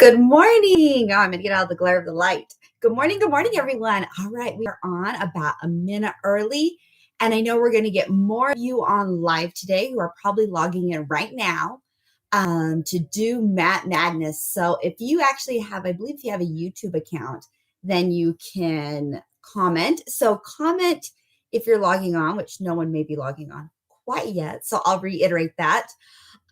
Good morning. Oh, I'm going to get out of the glare of the light. Good morning, everyone. All right, we are on about a minute early, and I know we're going to get more of you on live today who are probably logging in right now to do Matt Madness. So if you actually have, I believe if you have a YouTube account, then you can comment. So comment if you're logging on, which no one may be logging on quite yet. So I'll reiterate that.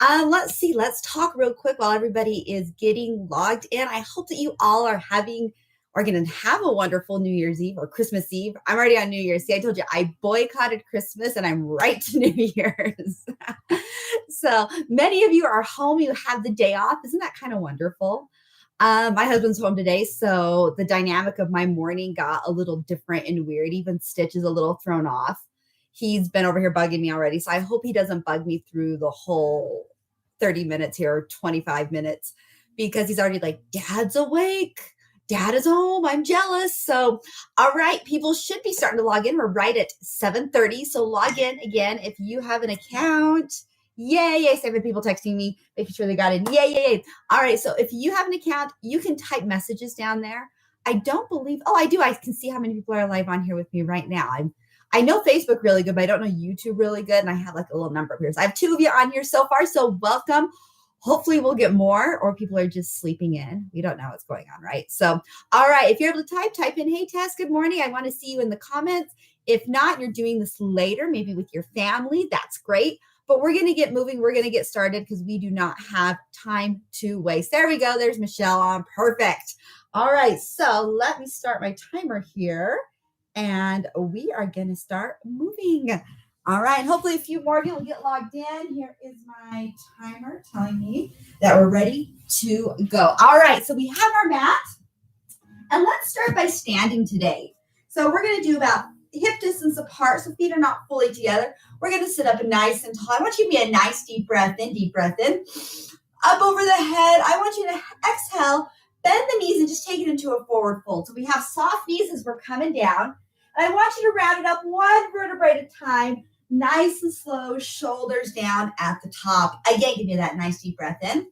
Let's see. Let's talk real quick while everybody is getting logged in. I hope that you all are going to have a wonderful New Year's Eve or Christmas Eve. I'm already on New Year's. See, I told you I boycotted Christmas and I'm right to New Year's. So many of you are home. You have the day off. Isn't that kind of wonderful? My husband's home today, so the dynamic of my morning got a little different and weird. Even Stitch is a little thrown off. He's been over here bugging me already, so I hope he doesn't bug me through the whole 30 minutes here, or 25 minutes, because he's already like, Dad's awake. Dad is home. I'm jealous. So, all right, people should be starting to log in. We're right at 7:30, so log in again if you have an account. Yay. 7 people texting me, making sure they got in. Yay. All right, so if you have an account, you can type messages down there. I don't believe, I do. I can see how many people are live on here with me right now. I know Facebook really good, but I don't know YouTube really good. And I have like a little number of here. So I have 2 of you on here so far. So welcome. Hopefully we'll get more, or people are just sleeping in. We don't know what's going on, right? So, all right. If you're able to type in, hey, Tess, good morning. I want to see you in the comments. If not, you're doing this later, maybe with your family. That's great. But we're going to get moving. We're going to get started because we do not have time to waste. There we go. There's Michelle on. Perfect. All right. So let me start my timer here. And we are going to start moving. All right. Hopefully a few more of you will get logged in. Here is my timer telling me that we're ready to go. All right. So we have our mat. And let's start by standing today. So we're going to do about hip distance apart, so feet are not fully together. We're going to sit up nice and tall. I want you to be a nice deep breath in. Up over the head. I want you to exhale. Bend the knees and just take it into a forward fold. So we have soft knees as we're coming down. And I want you to round it up 1 vertebrae at a time, nice and slow, shoulders down at the top. Again, give me that nice deep breath in.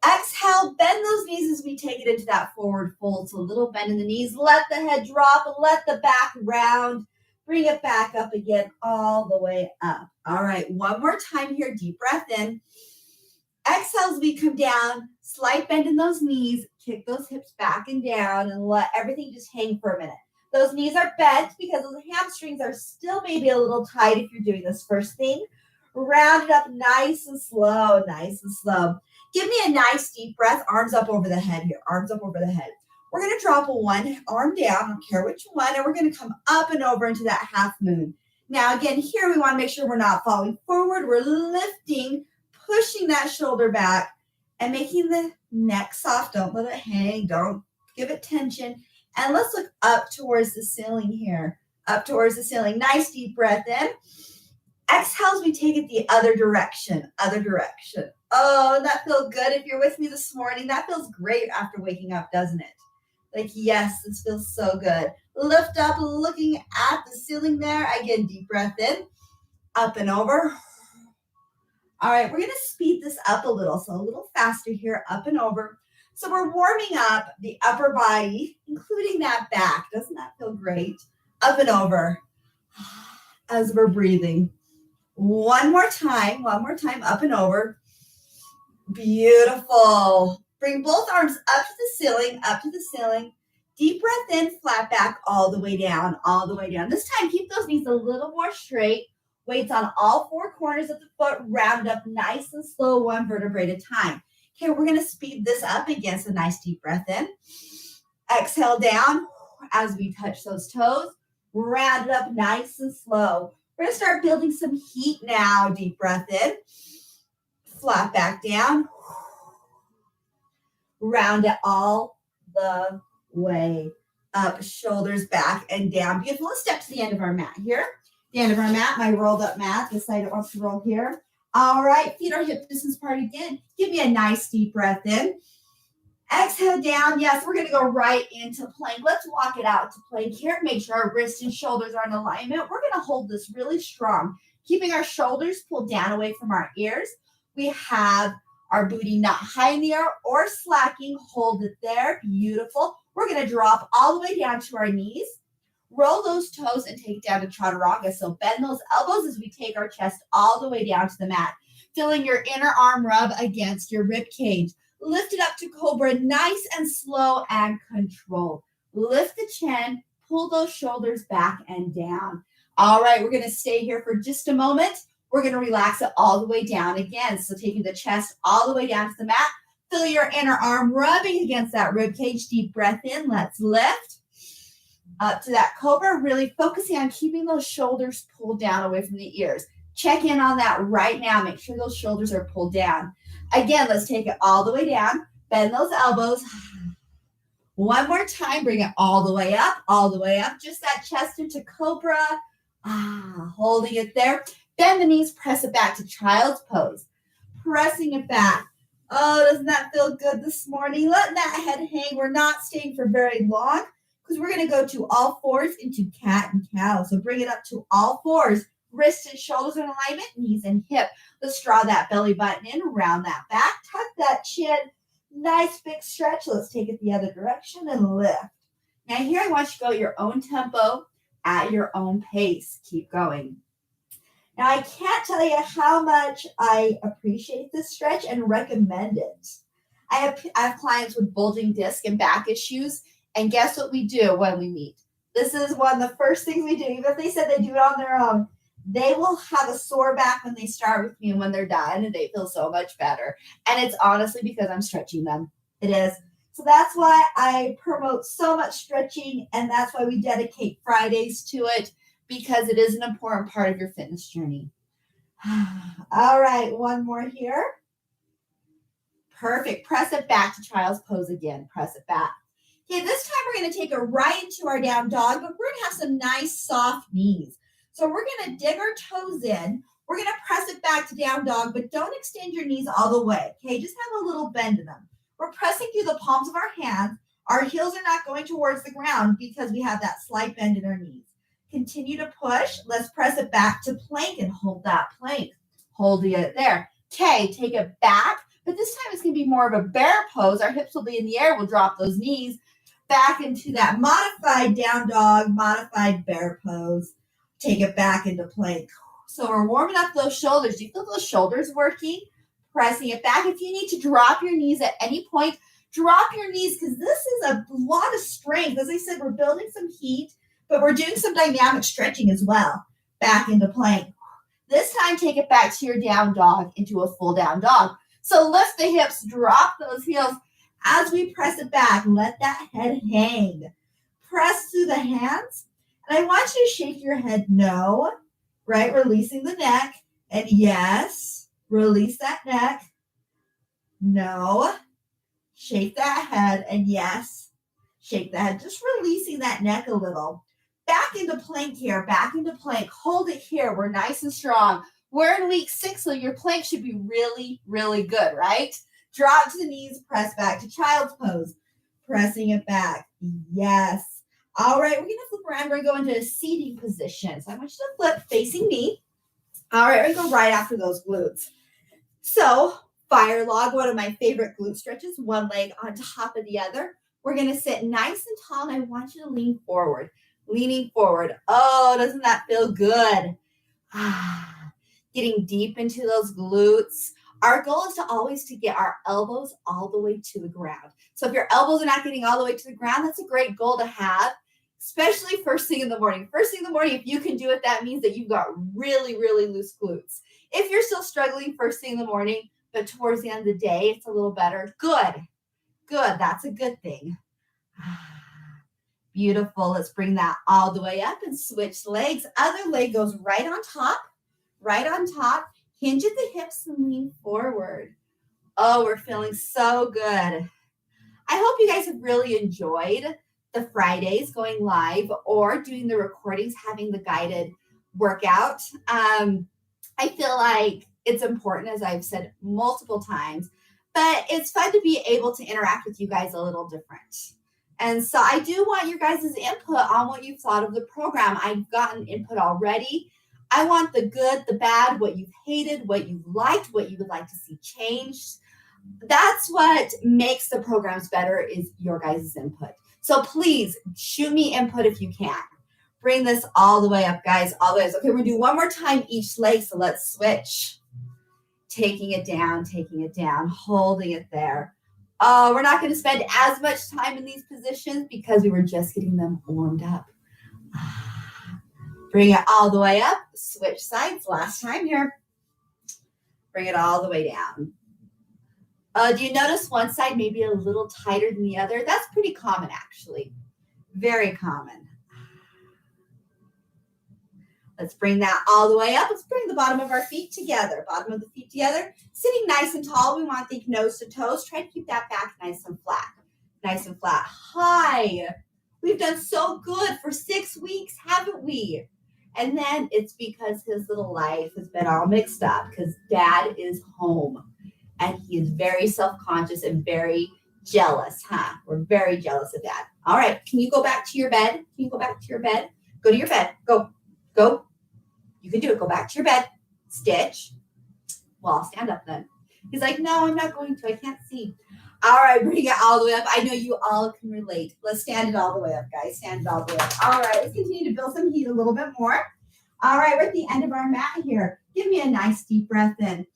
Exhale, bend those knees as we take it into that forward fold. So a little bend in the knees. Let the head drop, let the back round. Bring it back up again, all the way up. All right, one more time here. Deep breath in. Exhale as we come down, slight bend in those knees, kick those hips back and down, and let everything just hang for a minute. Those knees are bent because those hamstrings are still maybe a little tight if you're doing this first thing. Round it up nice and slow, Give me a nice deep breath, arms up over the head here, arms up over the head. We're going to drop one arm down, I don't care which one, and we're going to come up and over into that half moon. Now, again, here we want to make sure we're not falling forward. We're lifting, pushing that shoulder back and making the neck soft. Don't let it hang. Don't give it tension. And let's look up towards the ceiling here. Up towards the ceiling. Nice deep breath in. Exhale as we take it the other direction. Oh, that feels good. If you're with me this morning, that feels great after waking up, doesn't it? Like, yes, this feels so good. Lift up, looking at the ceiling there. Again, deep breath in. Up and over. All right, we're going to speed this up a little. So a little faster here, up and over. So we're warming up the upper body, including that back. Doesn't that feel great? Up and over as we're breathing. One more time, up and over. Beautiful. Bring both arms up to the ceiling. Deep breath in, flat back, all the way down. This time, keep those knees a little more straight. Weights on all 4 corners of the foot, round up nice and slow, 1 vertebrae at a time. Okay, we're going to speed this up again. So nice deep breath in. Exhale down as we touch those toes. Round it up nice and slow. We're going to start building some heat now. Deep breath in. Flat back down. Round it all the way up. Shoulders back and down. Beautiful. Let's step to the end of our mat here. The end of our mat, my rolled up mat. This side wants to roll here. All right, feet are hip distance apart again. Give me a nice deep breath in. Exhale down. Yes, we're going to go right into plank. Let's walk it out to plank here. Make sure our wrists and shoulders are in alignment. We're going to hold this really strong, keeping our shoulders pulled down away from our ears. We have Our booty not high in the air or slacking. Hold it there. Beautiful. We're going to drop all the way down to our knees. Roll those toes and take down to chaturanga. So bend those elbows as we take our chest all the way down to the mat. Feeling your inner arm rub against your rib cage. Lift it up to Cobra, nice and slow and controlled. Lift the chin, pull those shoulders back and down. All right, we're going to stay here for just a moment. We're going to relax it all the way down again. So taking the chest all the way down to the mat. Feel your inner arm rubbing against that rib cage. Deep breath in. Let's lift. Up to that Cobra, really focusing on keeping those shoulders pulled down away from the ears. Check in on that right now. Make sure those shoulders are pulled down. Again, let's take it all the way down. Bend those elbows. One more time. Bring it all the way up, all the way up. Just that chest into Cobra. Holding it there. Bend the knees, press it back to child's pose. Pressing it back. Oh, doesn't that feel good this morning? Letting that head hang. We're not staying for very long because we're going to go to all fours into cat and cow. So bring it up to all fours. Wrists and shoulders in alignment, knees and hip. Let's draw that belly button in, round that back, tuck that chin. Nice big stretch. Let's take it the other direction and lift. Now here I want you to go at your own tempo, at your own pace. Keep going. Now I can't tell you how much I appreciate this stretch and recommend it. I have clients with bulging disc and back issues, and guess what we do when we meet? This is one of the first things we do. Even if they said they do it on their own, they will have a sore back when they start with me, and when they're done, and they feel so much better. And it's honestly because I'm stretching them. It is. So that's why I promote so much stretching, and that's why we dedicate Fridays to it, because it is an important part of your fitness journey. All right, one more here. Perfect. Press it back to child's pose again. Press it back. Okay, this time we're going to take it right into our down dog, but we're going to have some nice soft knees. So we're going to dig our toes in. We're going to press it back to down dog, but don't extend your knees all the way. Okay, just have a little bend in them. We're pressing through the palms of our hands. Our heels are not going towards the ground because we have that slight bend in our knees. Continue to push. Let's press it back to plank and hold that plank. Holding it there. Okay, take it back, but this time it's going to be more of a bear pose. Our hips will be in the air. We'll drop those knees back into that modified down dog, modified bear pose. Take it back into plank. So we're warming up those shoulders. Do you feel those shoulders working? Pressing it back. If you need to drop your knees at any point, drop your knees because this is a lot of strength. As I said, we're building some heat, but we're doing some dynamic stretching as well. Back into plank. This time, take it back to your down dog into a full down dog. So lift the hips, drop those heels. As we press it back, let that head hang. Press through the hands. And I want you to shake your head no, right? Releasing the neck. And yes, release that neck. No. Shake that head. And yes, shake that head. Just releasing that neck a little. Back into plank here. Back into plank. Hold it here. We're nice and strong. We're in week 6, so your plank should be really, really good, right? Drop to the knees. Press back to child's pose. Pressing it back. Yes. All right, we're going to flip around. We're going to go into a seating position. So I want you to flip facing me. All right, we're going to go right after those glutes. So fire log, one of my favorite glute stretches, one leg on top of the other. We're going to sit nice and tall, and I want you to lean forward. Leaning forward. Oh, doesn't that feel good? Getting deep into those glutes. Our goal is to always to get our elbows all the way to the ground. So if your elbows are not getting all the way to the ground, that's a great goal to have, especially first thing in the morning. First thing in the morning, if you can do it, that means that you've got really, really loose glutes. If you're still struggling first thing in the morning, but towards the end of the day, it's a little better. Good. That's a good thing. Beautiful. Let's bring that all the way up and switch legs. Other leg goes right on top. Hinge at the hips and lean forward. Oh, we're feeling so good. I hope you guys have really enjoyed the Fridays going live or doing the recordings, having the guided workout. I feel like it's important, as I've said multiple times, but it's fun to be able to interact with you guys a little different. And so I do want your guys' input on what you've thought of the program. I've gotten input already. I want the good, the bad, what you've hated, what you've liked, what you would like to see changed. That's what makes the programs better is your guys' input. So please shoot me input if you can. Bring this all the way up, guys, all the way up. Okay, we're going to do one more time each leg, so let's switch. Taking it down, holding it there. Oh, we're not going to spend as much time in these positions because we were just getting them warmed up. Bring it all the way up. Switch sides. Last time here. Bring it all the way down. Do you notice one side may be a little tighter than the other? That's pretty common, actually. Very common. Let's bring that all the way up. Let's bring the bottom of our feet together. Bottom of the feet together. Sitting nice and tall. We want to think nose to toes. Try to keep that back nice and flat. Nice and flat. High. We've done so good for 6 weeks, haven't we? And then it's because his little life has been all mixed up because dad is home. And he is very self-conscious and very jealous, huh? We're very jealous of dad. All right. Can you go back to your bed? Can you go back to your bed? Go to your bed. Go. Go. You can do it. Go back to your bed. Stitch. Well, I'll stand up then. He's like, no, I'm not going to. I can't see. All right. Bring it all the way up. I know you all can relate. Let's stand it all the way up, guys. Stand it all the way up. All right. Let's continue to build some heat a little bit more. All right. We're at the end of our mat here. Give me a nice deep breath in.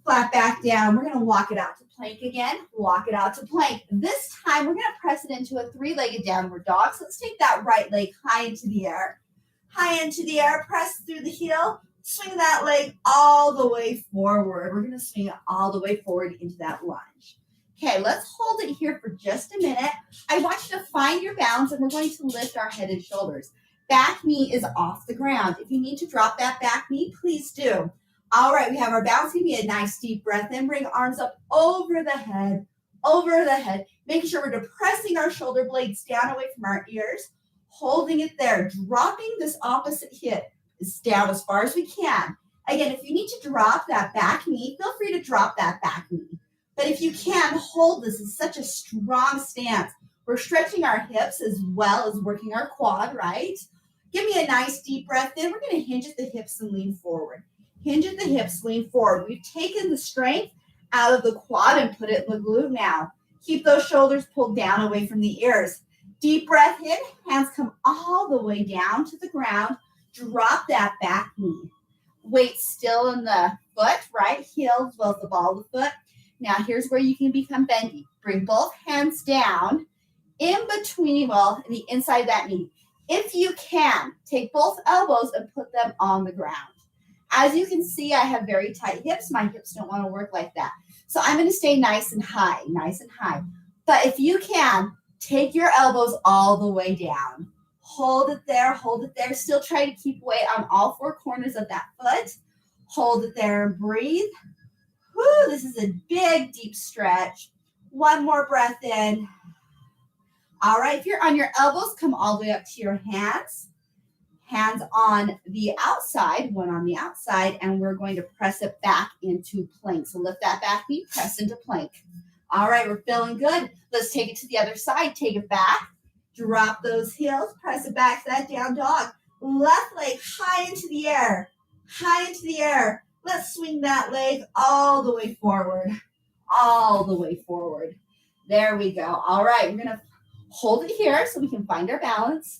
Flat back down. We're going to walk it out to plank again. Walk it out to plank. This time, we're going to press it into a 3-legged downward dog. So let's take that right leg high into the air. High into the air. Press through the heel. Swing that leg all the way forward. We're going to swing it all the way forward into that lunge. Okay, let's hold it here for just a minute. I want you to find your balance, and we're going to lift our head and shoulders. Back knee is off the ground. If you need to drop that back knee, please do. All right, we have our balance. Give me a nice deep breath in. Bring arms up over the head, making sure we're depressing our shoulder blades down away from our ears, holding it there, dropping this opposite hip down as far as we can. Again, if you need to drop that back knee, feel free to drop that back knee. But if you can, hold this. It's such a strong stance. We're stretching our hips as well as working our quad, right? Give me a nice deep breath in. We're going to hinge at the hips and lean forward. Hinge at the hips, lean forward. We've taken the strength out of the quad and put it in the glute now. Keep those shoulders pulled down away from the ears. Deep breath in. Hands come all the way down to the ground. Drop that back knee. Weight still in the foot, right? Heel as well as the ball of the foot. Now here's where you can become bendy. Bring both hands down in between, the inside of that knee. If you can, take both elbows and put them on the ground. As you can see, I have very tight hips. My hips don't want to work like that. So I'm going to stay nice and high. But if you can, take your elbows all the way down. Hold it there. Still try to keep weight on all 4 corners of that foot. Hold it there and breathe. Whew, this is a big, deep stretch. One more breath in. All right, if you're on your elbows, come all the way up to your hands. Hands on the outside, one on the outside, and we're going to press it back into plank. So lift that back knee, press into plank. All right, we're feeling good. Let's take it to the other side. Take it back. Drop those heels. Press it back to that down dog. Left leg high into the air. Let's swing that leg all the way forward. There we go. All right, we're going to hold it here so we can find our balance.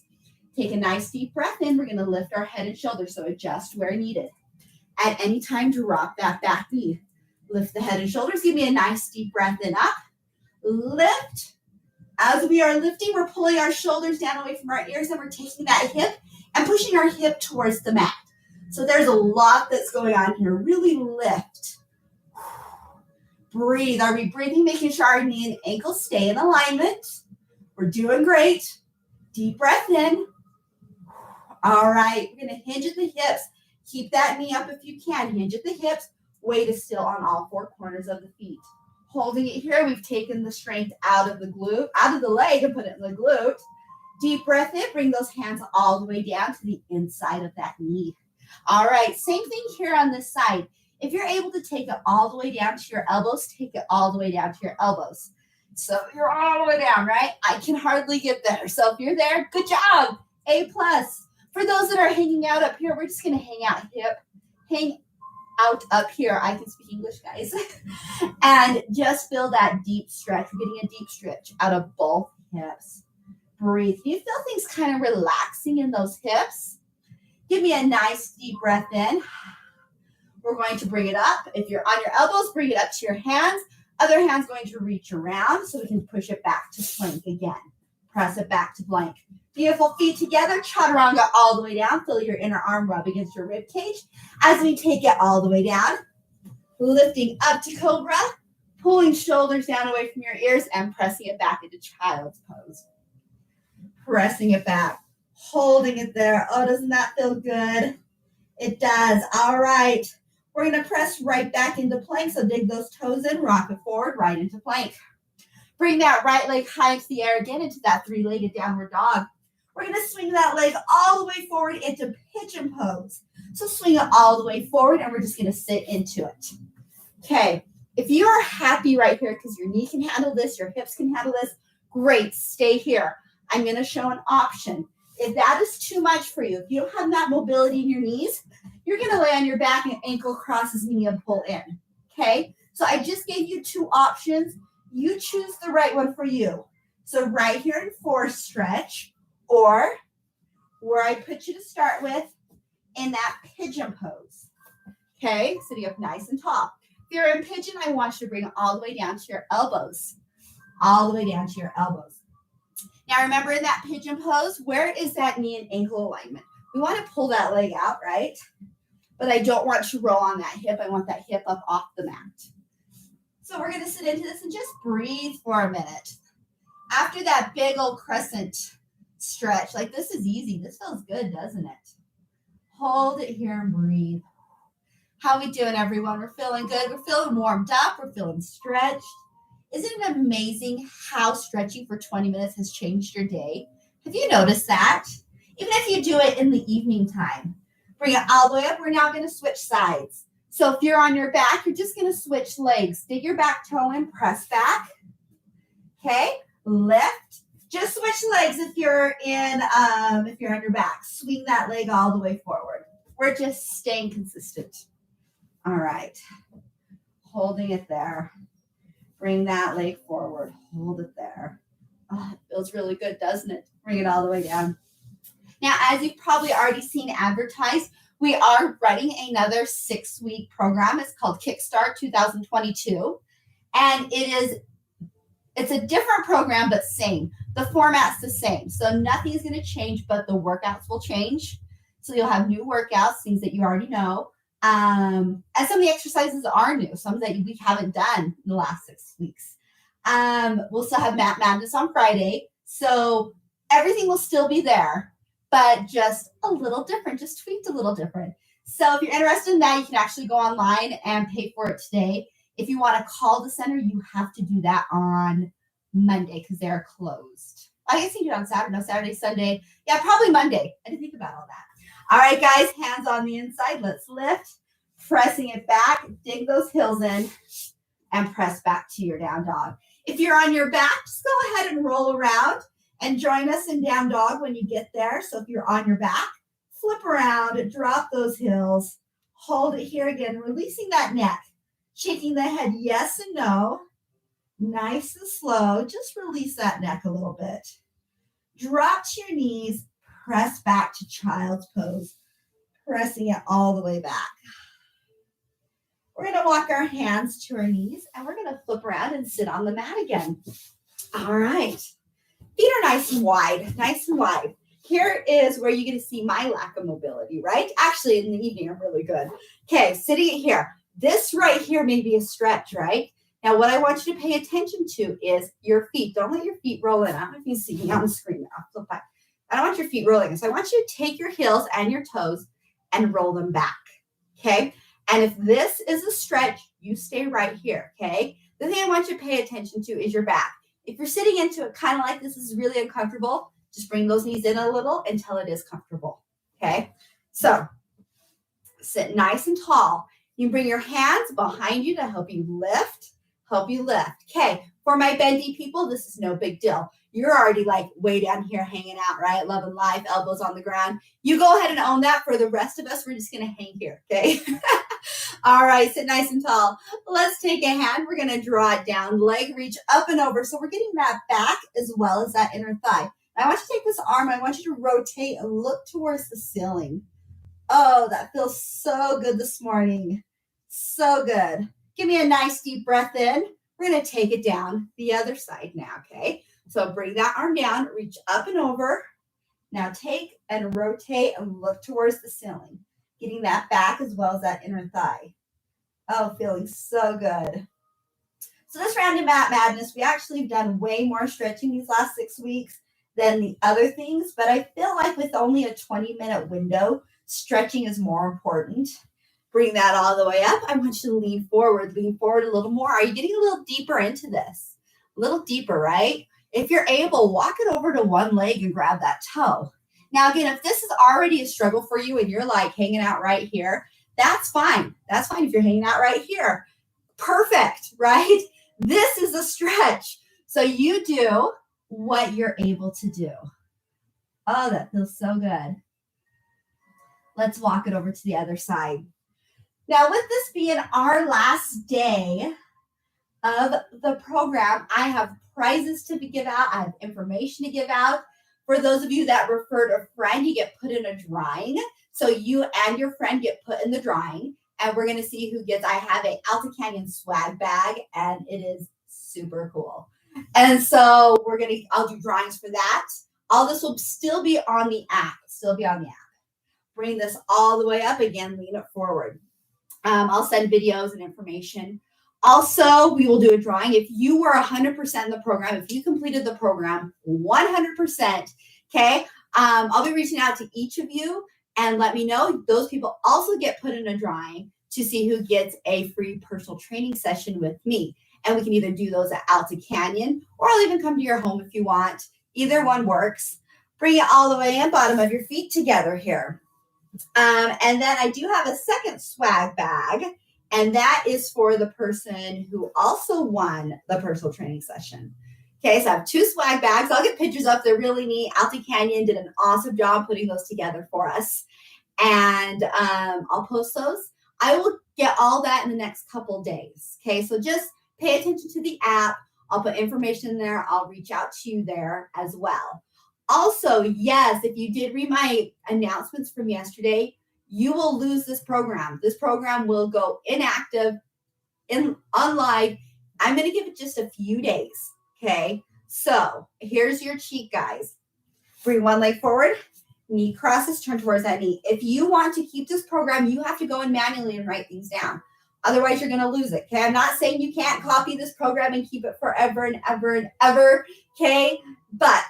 Take a nice deep breath in. We're going to lift our head and shoulders, so adjust where needed. At any time, drop that back knee. Lift the head and shoulders. Give me a nice deep breath in, up. Lift. As we are lifting, we're pulling our shoulders down away from our ears, and we're taking that hip and pushing our hip towards the mat. So there's a lot that's going on here. Really lift. Breathe. Are we breathing, making sure our knee and ankle stay in alignment? We're doing great. Deep breath in. All right, we're going to hinge at the hips. Keep that knee up if you can. Hinge at the hips. Weight is still on all 4 corners of the feet. Holding it here, we've taken the strength out of the leg and put it in the glute. Deep breath in. Bring those hands all the way down to the inside of that knee. All right, same thing here on this side. If you're able to take it all the way down to your elbows, take it all the way down to your elbows. So you're all the way down, right? I can hardly get there. So if you're there, good job. A+. For those that are hanging out up here, we're just going to hang out hip. Hang out up here. I can speak English, guys. And just feel that deep stretch. We're getting a deep stretch out of both hips. Breathe. You feel things kind of relaxing in those hips. Give me a nice deep breath in. We're going to bring it up. If you're on your elbows, bring it up to your hands. Other hand's going to reach around so we can push it back to plank again. Press it back to plank. Beautiful, feet together. Chaturanga all the way down. Feel your inner arm rub against your rib cage as we take it all the way down. Lifting up to Cobra. Pulling shoulders down away from your ears and pressing it back into child's pose. Pressing it back. Holding it there. Oh, doesn't that feel good? It does. All right. We're going to press right back into plank. So dig those toes in, rock it forward, right into plank. Bring that right leg high into the air again into that three-legged downward dog. We're going to swing that leg all the way forward into pigeon pose. So swing it all the way forward and we're just going to sit into it. Okay. If you are happy right here because your knee can handle this, your hips can handle this, great. Stay here. I'm going to show an option. If that is too much for you, if you don't have that mobility in your knees, you're going to lay on your back and ankle crosses knee and pull in. Okay? So I just gave you two options. You choose the right one for you. So right here in forced stretch, or where I put you to start with in that pigeon pose. Okay? Sitting up nice and tall. If you're in pigeon, I want you to bring it all the way down to your elbows. All the way down to your elbows. Now remember in that pigeon pose, where is that knee and ankle alignment? We want to pull that leg out, right? But I don't want to roll on that hip. I want that hip up off the mat. So we're going to sit into this and just breathe for a minute. After that big old crescent stretch, like this is easy. This feels good, doesn't it? Hold it here and breathe. How we doing, everyone? We're feeling good. We're feeling warmed up. We're feeling stretched. Isn't it amazing how stretching for 20 minutes has changed your day? Have you noticed that? Even if you do it in the evening time, bring it all the way up. We're now going to switch sides. So if you're on your back, you're just going to switch legs. Dig your back toe in, press back. Okay, lift. Just switch legs if you're on your back. Swing that leg all the way forward. We're just staying consistent. All right. Holding it there. Bring that leg forward. Hold it there. Oh, it feels really good, doesn't it? Bring it all the way down. Now, as you've probably already seen advertised, we are running another 6-week program. It's called Kickstart 2022. And it's a different program, but same. The format's the same. So nothing's going to change, but the workouts will change. So you'll have new workouts, things that you already know. And some of the exercises are new, some that we haven't done in the last 6 weeks. We'll still have Matt Madness on Friday. So everything will still be there, but just a little different, just tweaked a little different. So if you're interested in that, you can actually go online and pay for it today. If you want to call the center, you have to do that on Monday because they're closed. I guess you can do it on Saturday. No, Saturday, Sunday. Yeah, probably Monday. I didn't think about all that. All right, guys, hands on the inside. Let's lift. Pressing it back. Dig those heels in and press back to your down dog. If you're on your back, just go ahead and roll around and join us in down dog when you get there. So if you're on your back, flip around, drop those heels, hold it here again, releasing that neck, shaking the head yes and no, nice and slow. Just release that neck a little bit. Drop to your knees, press back to child's pose, pressing it all the way back. We're going to walk our hands to our knees, and we're going to flip around and sit on the mat again. All right. Feet are nice and wide, nice and wide. Here is where you're going to see my lack of mobility, right? Actually, in the evening, I'm really good. Okay, sitting here. This right here may be a stretch, right? Now, what I want you to pay attention to is your feet. Don't let your feet roll in. I don't know if you can see me on the screen now. Flip back. I don't want your feet rolling. So I want you to take your heels and your toes and roll them back, okay? And if this is a stretch, you stay right here, okay? The thing I want you to pay attention to is your back. If you're sitting into it kind of like this is really uncomfortable, just bring those knees in a little until it is comfortable, okay? So sit nice and tall. You bring your hands behind you to help you lift. Okay, for my bendy people, this is no big deal. You're already like way down here hanging out, right? Loving life, elbows on the ground. You go ahead and own that. For the rest of us, we're just going to hang here, okay? All right, sit nice and tall. Let's take a hand. We're going to draw it down, leg reach up and over. So we're getting that back as well as that inner thigh. Now I want you to take this arm. I want you to rotate and look towards the ceiling. Oh, that feels so good this morning. So good. Give me a nice deep breath in. We're going to take it down the other side now, okay? So bring that arm down, reach up and over. Now take and rotate and look towards the ceiling, getting that back as well as that inner thigh. Oh, feeling so good. So this round of Mat Madness, we actually have done way more stretching these last 6 weeks than the other things, but I feel like with only a 20-minute window, stretching is more important. Bring that all the way up. I want you to lean forward a little more. Are you getting a little deeper into this? A little deeper, right? If you're able, walk it over to one leg and grab that toe. Now, again, if this is already a struggle for you and you're like hanging out right here, that's fine. That's fine if you're hanging out right here. Perfect, right? This is a stretch. So you do what you're able to do. Oh, that feels so good. Let's walk it over to the other side. Now, with this being our last day of the program, I have prizes to give out. I have information to give out. For those of you that referred a friend, you get put in a drawing. So you and your friend get put in the drawing, and we're going to see who gets. I have a Alta Canyon swag bag, and it is super cool. And so I'll do drawings for that. All this will still be on the app. Bring this all the way up again, lean it forward. I'll send videos and information. Also, we will do a drawing. If you were 100% in the program, if you completed the program 100%, okay, I'll be reaching out to each of you and let me know. Those people also get put in a drawing to see who gets a free personal training session with me. And we can either do those at Alta Canyon, or I'll even come to your home if you want. Either one works. Bring it all the way in, bottom of your feet together here. And then I do have a second swag bag, and that is for the person who also won the personal training session. Okay, so I have 2 swag bags. I'll get pictures up. They're really neat. Alta Canyon did an awesome job putting those together for us. And I'll post those. I will get all that in the next couple days. Okay, so just pay attention to the app. I'll put information in there. I'll reach out to you there as well. Also, yes, if you did read my announcements from yesterday, you will lose this program. This program will go inactive on live. I'm going to give it just a few days. Okay, so here's your cheat, guys. Bring one leg forward, knee crosses, turn towards that knee. If you want to keep this program, you have to go in manually and write things down. Otherwise, you're going to lose it. Okay, I'm not saying you can't copy this program and keep it forever and ever and ever. Okay, but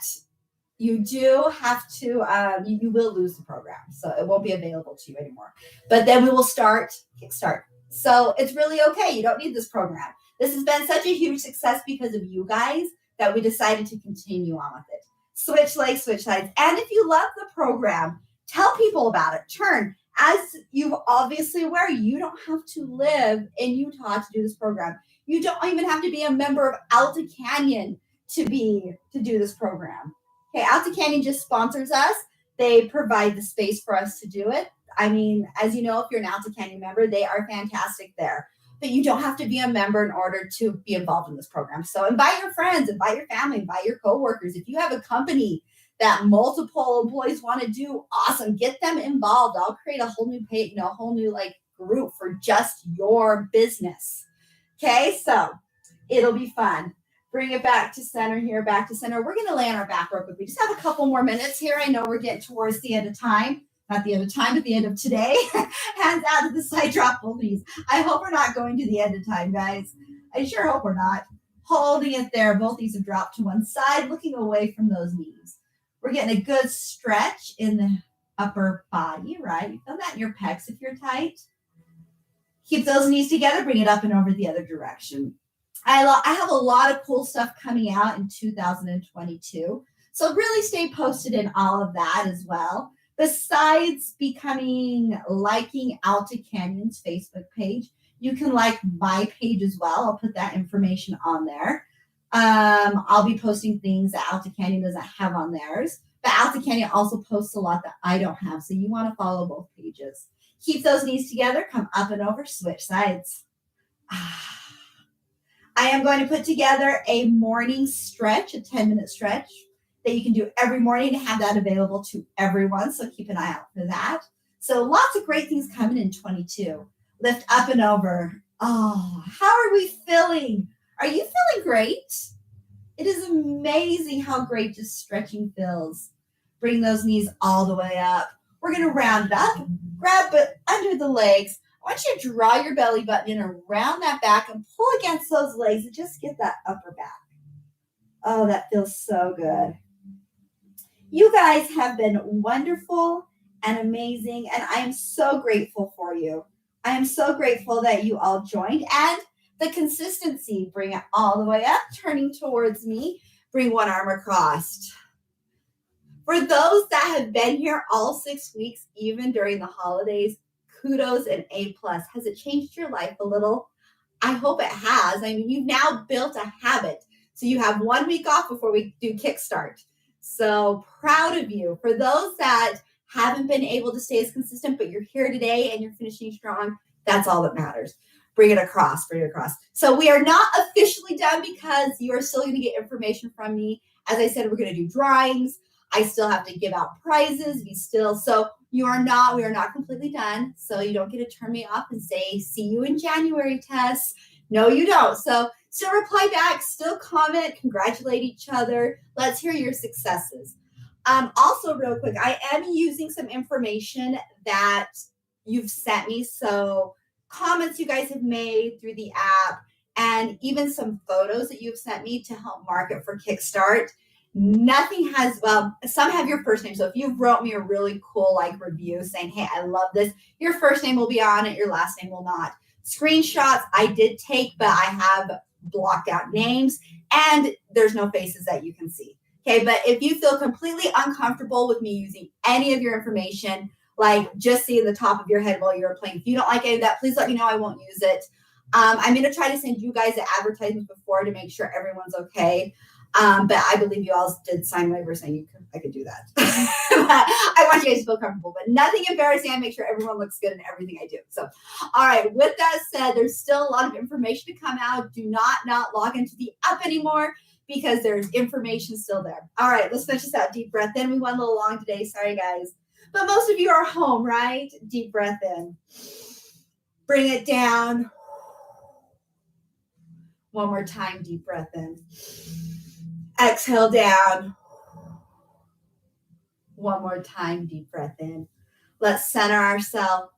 you do have to, you will lose the program. So it won't be available to you anymore. But then we will kickstart. So it's really okay. You don't need this program. This has been such a huge success because of you guys that we decided to continue on with it. Switch legs, switch sides. And if you love the program, tell people about it. Turn. As you obviously aware, you don't have to live in Utah to do this program. You don't even have to be a member of Alta Canyon to do this program. Okay, Alta Canyon just sponsors us. They provide the space for us to do it. I mean, as you know, if you're an Alta Canyon member, they are fantastic there. But you don't have to be a member in order to be involved in this program. So invite your friends, invite your family, invite your coworkers. If you have a company that multiple employees want to do, awesome. Get them involved. I'll create a whole new page, a whole new group for just your business. Okay, so it'll be fun. Bring it back to center here, back to center. We're going to lay on our back real quick. We just have a couple more minutes here. I know we're getting towards the end of time. Not the end of time, but the end of today. Hands out to the side, drop both knees. I hope we're not going to the end of time, guys. I sure hope we're not. Holding it there. Both knees have dropped to one side, looking away from those knees. We're getting a good stretch in the upper body, right? You feel that in your pecs if you're tight. Keep those knees together. Bring it up and over the other direction. I have a lot of cool stuff coming out in 2022. So really stay posted in all of that as well. Besides liking Alta Canyon's Facebook page, you can like my page as well. I'll put that information on there. I'll be posting things that Alta Canyon doesn't have on theirs. But Alta Canyon also posts a lot that I don't have. So you want to follow both pages. Keep those knees together. Come up and over. Switch sides. I am going to put together a morning stretch, a 10-minute stretch that you can do every morning and have that available to everyone. So keep an eye out for that. So lots of great things coming in 22. Lift up and over. Oh, how are we feeling? Are you feeling great? It is amazing how great just stretching feels. Bring those knees all the way up. We're going to round up, grab it under the legs. I want you to draw your belly button in around that back and pull against those legs and just get that upper back. Oh, that feels so good. You guys have been wonderful and amazing, and I am so grateful for you. I am so grateful that you all joined, and the consistency. Bring it all the way up, turning towards me. Bring one arm across. For those that have been here all 6 weeks, even during the holidays, kudos and A+. Has it changed your life a little? I hope it has. I mean, you've now built a habit. So you have 1 week off before we do Kickstart. So proud of you. For those that haven't been able to stay as consistent, but you're here today and you're finishing strong, that's all that matters. Bring it across, bring it across. So we are not officially done because you are still going to get information from me. As I said, we're going to do drawings. I still have to give out prizes. So we are not completely done. So you don't get to turn me off and say, see you in January, Tess. No, you don't. So still reply back, still comment, congratulate each other. Let's hear your successes. Also, real quick, I am using some information that you've sent me. So comments you guys have made through the app and even some photos that you've sent me to help market for Kickstart. Nothing has, some have your first name. So if you wrote me a really cool review saying, hey, I love this, your first name will be on it, your last name will not. Screenshots I did take, but I have blocked out names and there's no faces that you can see. Okay, but if you feel completely uncomfortable with me using any of your information, just seeing the top of your head while you're playing, if you don't like any of that, please let me know. I won't use it. I'm going to try to send you guys the advertisements before to make sure everyone's okay. But I believe you all did sign waivers saying I could do that. I want you guys to feel comfortable, but nothing embarrassing. I make sure everyone looks good in everything I do. So, all right, with that said, there's still a lot of information to come out. Do not log into the app anymore because there's information still there. All right, let's finish this out. Deep breath in. We went a little long today. Sorry, guys. But most of you are home, right? Deep breath in. Bring it down. One more time, deep breath in. Exhale down. One more time, deep breath in. Let's center ourselves.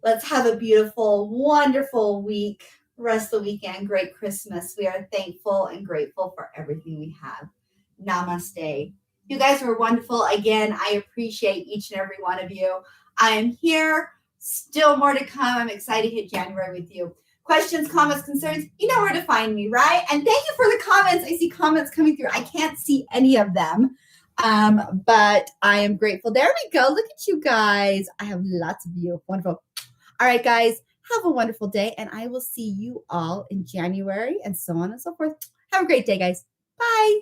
Let's have a beautiful, wonderful week. Rest of the weekend, great Christmas. We are thankful and grateful for everything we have. Namaste. You guys were wonderful. Again, I appreciate each and every one of you. I am here. Still more to come. I'm excited to hit January with you. Questions, comments, concerns, you know where to find me, right? And thank you for the comments. I see comments coming through. I can't see any of them, but I am grateful. There we go. Look at you guys. I have lots of you. Wonderful. All right, guys, have a wonderful day, and I will see you all in January and so on and so forth. Have a great day, guys. Bye.